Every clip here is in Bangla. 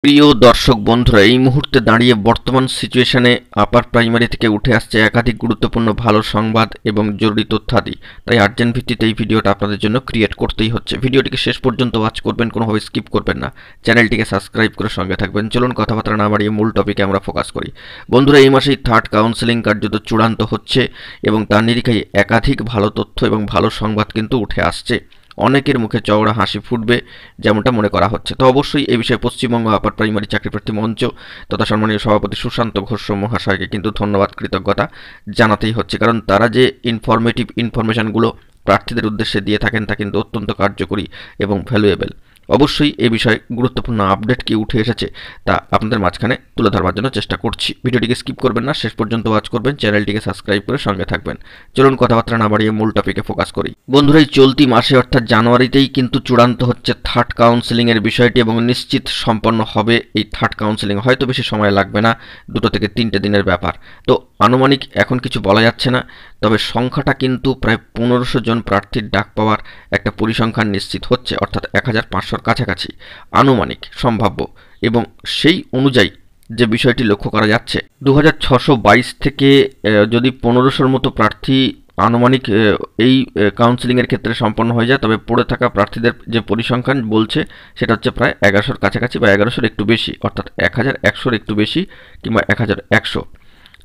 প্রিয় দর্শক বন্ধুরা, এই মুহূর্তে দাঁড়িয়ে বর্তমান সিচুয়েশনে আপার প্রাইমারি থেকে উঠে আসছে একাধিক গুরুত্বপূর্ণ ভালো সংবাদ এবং জরুরি তথ্যাদি। তাই আর্জেন্ট ভিত্তিতে এই ভিডিওটা আপনাদের জন্য ক্রিয়েট করতেই হচ্ছে। ভিডিওটিকে শেষ পর্যন্ত ওয়াচ করবেন, কোনোভাবে স্কিপ করবেন না। চ্যানেলটিকে সাবস্ক্রাইব করে সঙ্গে থাকবেন। চলুন কথাবার্তা না বাড়িয়ে মূল টপিকে আমরা ফোকাস করি। বন্ধুরা, এই মাসেই থার্ড কাউন্সেলিং কার্যত চূড়ান্ত হচ্ছে এবং তার নিরিখেই একাধিক ভালো তথ্য এবং ভালো সংবাদ কিন্তু উঠে আসছে। অনেকের মুখে চওড়া হাসি ফুটবে যেমনটা মনে করা হচ্ছে। তো অবশ্যই এই বিষয়ে পশ্চিমবঙ্গ আপার প্রাইমারি চাকরিপ্রার্থী মঞ্চ তথা সম্মানীয় সভাপতি সুশান্ত ঘোষ মহাশয়কে কিন্তু ধন্যবাদ, কৃতজ্ঞতা জানাতেই হচ্ছে। কারণ তারা যে ইনফরমেশনগুলো প্রার্থীদের উদ্দেশ্যে দিয়ে থাকেন তা কিন্তু অত্যন্ত কার্যকরী এবং ভ্যালুয়েবল। অবশ্যই এই বিষয়ে গুরুত্বপূর্ণ আপডেট কি উঠে এসেছে তা আপনাদের মাঝখানে তুলে ধরবার জন্য চেষ্টা করছি। ভিডিওটিকে স্কিপ করবেন না, শেষ পর্যন্ত ওয়াচ করবেন, চ্যানেলটিকে সাবস্ক্রাইব করে সঙ্গে থাকবেন। চলুন কথাবার্তা না বাড়িয়ে মূল টপিকে ফোকাস করি। বন্ধুরা, এই চলতি মাসে অর্থাৎ জানুয়ারিতেই কিন্তু চূড়ান্ত হচ্ছে থার্ড কাউন্সেলিংয়ের বিষয়টি এবং নিশ্চিত সম্পন্ন হবে এই থার্ড কাউন্সেলিং। হয়তো বেশি সময় লাগবে না, 2 থেকে 3টে দিনের ব্যাপার। তো আনুমানিক এখন কিছু বলা যাচ্ছে না, তবে সংখ্যাটা কিন্তু প্রায় 1500 জন প্রার্থীর ডাক পাওয়ার একটা পরিসংখ্যান নিশ্চিত হচ্ছে, অর্থাৎ 1500-র কাছাকাছি আনুমানিক সম্ভাব্য। এবং সেই অনুযায়ী যে বিষয়টি লক্ষ্য করা যাচ্ছে, 2622 থেকে যদি 1500-র মতো প্রার্থী আনুমানিক এই কাউন্সেলিংয়ের ক্ষেত্রে সম্পন্ন হয়ে যায়, তবে পড়ে থাকা প্রার্থীদের যে পরিসংখ্যান বলছে সেটা হচ্ছে প্রায় 1100-র কাছাকাছি বা 1100-র একটু বেশি, অর্থাৎ 1100-র একটু বেশি কিংবা 1100।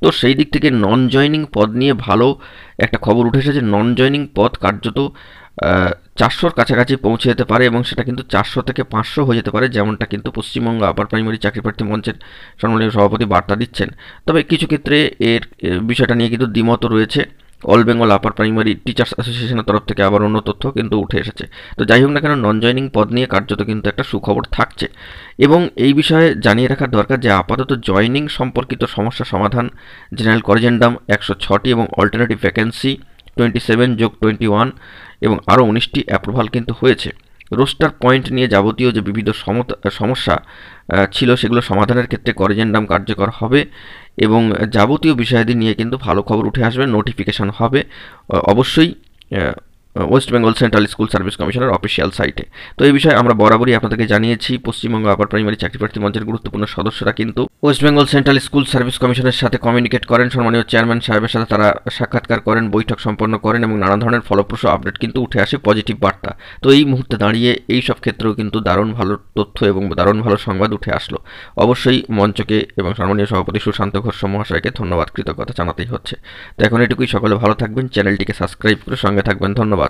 তো সেই দিক থেকে নন জয়নিং পদ নিয়ে ভালো একটা খবর উঠে এসেছে। নন জয়নিং পদ কার্যত 400-র কাছাকাছি পৌঁছে যেতে পারে এবং সেটা কিন্তু 400 থেকে 500 হয়ে যেতে পারে, যেমনটা কিন্তু পশ্চিমবঙ্গ আপার প্রাইমারি চাকরিপ্রার্থী মঞ্চের সম্মানীয় সভাপতি বার্তা দিচ্ছেন। তবে কিছু ক্ষেত্রে এর বিষয়টা নিয়ে কিন্তু দ্বিমত রয়েছে। All Bengal upper primary teachers অ্যাসোসিয়েশনের তরফ থেকে আবার অন্য তথ্য কিন্তু উঠে এসেছে। তো যাই হোক না কেন, নন জয়নিং পদ নিয়ে কার্যত কিন্তু একটা সুখবর থাকছে। এবং এই বিষয়ে জানিয়ে রাখার দরকার যে আপাতত জয়নিং সম্পর্কিত সমস্যা সমাধান, জেনারেল করিজেন্ডাম 106টি এবং অল্টারনেটিভ ভ্যাকেন্সি 27+21 এবং আরও 19টি অ্যাপ্রুভাল কিন্তু হয়েছে। রোস্টার পয়েন্ট নিয়ে যাবতীয় যে বিবিধ সমস্যা ছিল সেগুলো সমাধানের ক্ষেত্রে করিজেন্ডাম কার্যকর হবে এবং যাবতীয় বিষয়াদি নিয়ে কিন্তু ভালো খবর উঠে আসবে, নোটিফিকেশান হবে অবশ্যই West Bengal central school service কমিশনের অফিসিয়াল সাইটে। তো এই বিষয়ে আমরা বরাবরই আপনাদেরকে জানিয়েছি, পশ্চিমবঙ্গ আপার প্রাইমারি চাকরিপ্রার্থী মঞ্চের গুরুত্বপূর্ণ সদস্যরা কিন্তু West Bengal central school service কমিশনের সাথে কমিউনিকেট করেন, সম্মানীয় চেয়ারম্যান সাহেবের সাথে তারা সাক্ষাৎকার করেন, বৈঠক সম্পন্ন করেন এবং নানা ধরনের ফলপ্রসূ আপডেট কিন্তু উঠে আসে, পজিটিভ বার্তা। তো এই মুহূর্তে দাঁড়িয়ে এই সব ক্ষেত্রেও কিন্তু দারুণ ভালো তথ্য এবং দারুণ ভালো সংবাদ উঠে আসলো। অবশ্যই মঞ্চকে এবং সম্মানীয় সভাপতি সুশান্ত ঘোষ মহাশয়কে ধন্যবাদ, কৃতজ্ঞতা জানাতেই হচ্ছে। তো এখন এটুকুই, সকলে ভালো থাকবেন, চ্যানেলটিকে সাবস্ক্রাইব করে সঙ্গে থাকবেন। ধন্যবাদ।